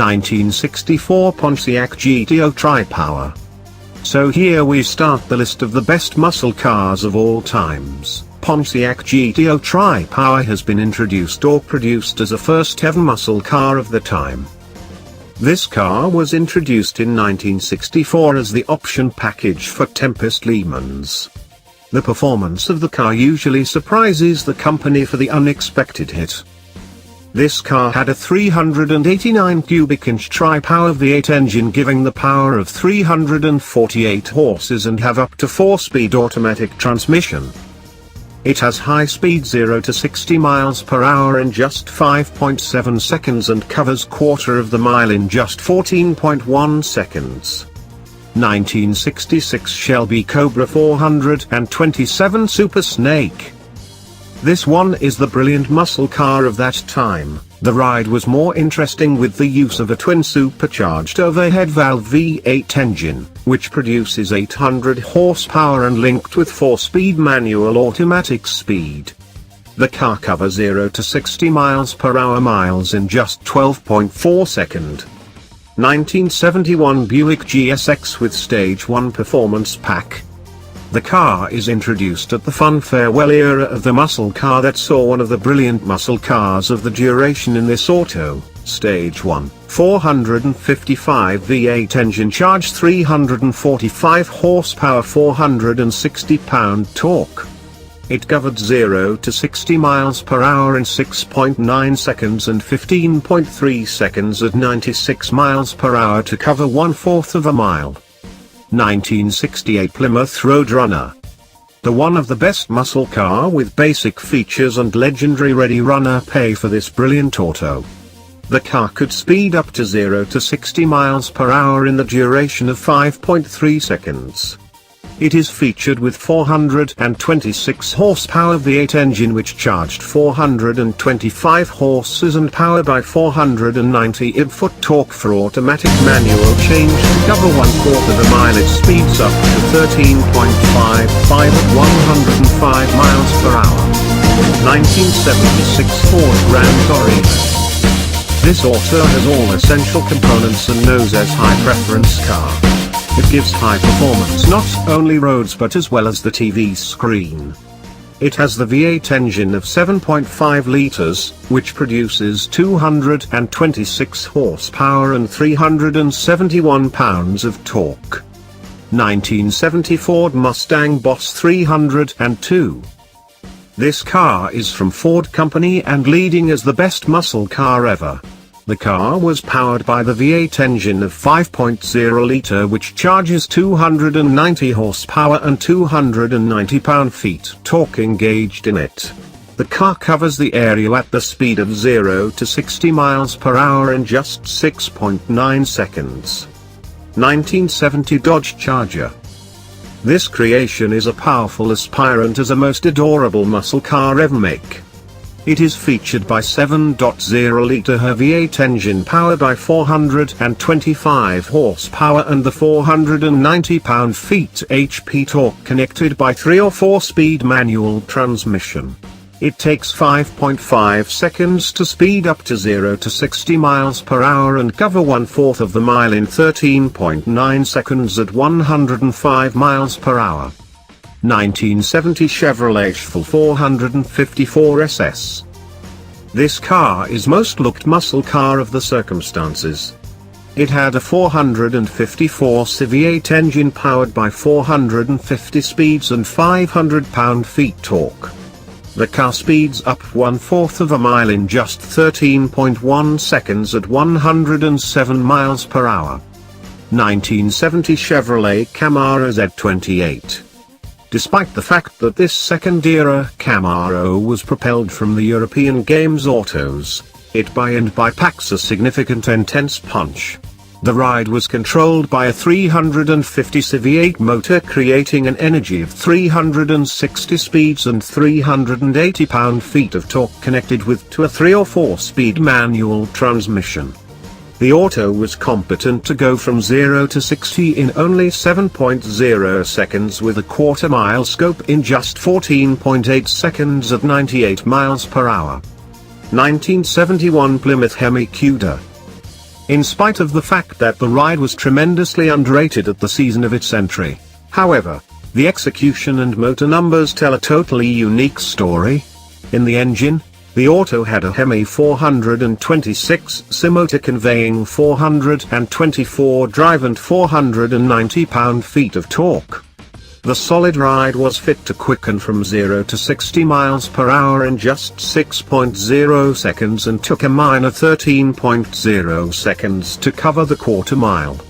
1964 Pontiac GTO Tri-Power. So here we start the list of the best muscle cars of all times. Pontiac GTO Tri-Power has been introduced or produced as a first-ever muscle car of the time. This car was introduced in 1964 as the option package for Tempest Le Mans. The performance of the car usually surprises the company for the unexpected hit. This car had a 389 cubic inch tri-power V8 engine giving the power of 348 horses and have up to 4-speed automatic transmission. It has high speed 0 to 60 miles per hour in just 5.7 seconds and covers quarter of the mile in just 14.1 seconds. 1966 Shelby Cobra 427 Super Snake. This one is the brilliant muscle car of that time. The ride was more interesting with the use of a twin supercharged overhead valve V8 engine, which produces 800 horsepower and linked with 4-speed manual automatic speed. The car covers 0 to 60 miles per hour miles in just 12.4 seconds. 1971 Buick GSX with Stage 1 Performance Pack. The car is introduced at the fun farewell era of the muscle car that saw one of the brilliant muscle cars of the duration in this auto. Stage 1, 455 V8 engine charged 345 horsepower 460 pound torque. It covered 0 to 60 miles per hour in 6.9 seconds and 15.3 seconds at 96 miles per hour to cover 1/4 of a mile. 1968 Plymouth Roadrunner. The one of the best muscle car with basic features and legendary Ready Runner pay for this brilliant auto. The car could speed up to 0 to 60 miles per hour in the duration of 5.3 seconds. It is featured with 426 horsepower V8 engine which charged 425 horses and power by 490 IB-foot torque for automatic manual change to cover 1/4 of a mile. It speeds up to 13.55 at 105 miles per hour. 1976 Ford Grand Torino. This auto has all essential components and knows as high preference car. It gives high performance not only roads but as well as the TV screen. It has the V8 engine of 7.5 liters, which produces 226 horsepower and 371 pounds of torque. 1970 Ford Mustang Boss 302. This car is from Ford Company and leading as the best muscle car ever. The car was powered by the V8 engine of 5.0 liter which charges 290 horsepower and 290 pound-feet torque engaged in it. The car covers the area at the speed of 0 to 60 miles per hour in just 6.9 seconds. 1970 Dodge Charger. This creation is a powerful aspirant as a most adorable muscle car ever make. It is featured by 7.0 liter V8 engine powered by 425 horsepower and the 490 pound-feet HP torque connected by 3 or 4-speed manual transmission. It takes 5.5 seconds to speed up to 0 to 60 miles per hour and cover 1/4 of the mile in 13.9 seconds at 105 miles per hour. 1970 Chevrolet Chevelle 454 SS. This car is most looked muscle car of the circumstances. It had a 454 V8 engine powered by 450 speeds and 500 pound-feet torque. The car speeds up 1/4 of a mile in just 13.1 seconds at 107 miles per hour. 1970 Chevrolet Camaro Z28. Despite the fact that this second-era Camaro was propelled from the European Games autos, it by packs a significant intense punch. The ride was controlled by a 350 V8 motor creating an energy of 360 speeds and 380 pound-feet of torque connected with to a 3 or 4-speed manual transmission. The auto was competent to go from 0 to 60 in only 7.0 seconds with a quarter-mile scope in just 14.8 seconds at 98 miles per hour. 1971 Plymouth Hemi Cuda. in spite of the fact that the ride was tremendously underrated at the season of its entry. However, the execution and motor numbers tell a totally unique story. In the engine, the auto had a Hemi 426 motor conveying 424 drive and 490 pound-feet of torque. The solid ride was fit to quicken from 0 to 60 miles per hour in just 6.0 seconds and took a minor 13.0 seconds to cover the quarter mile.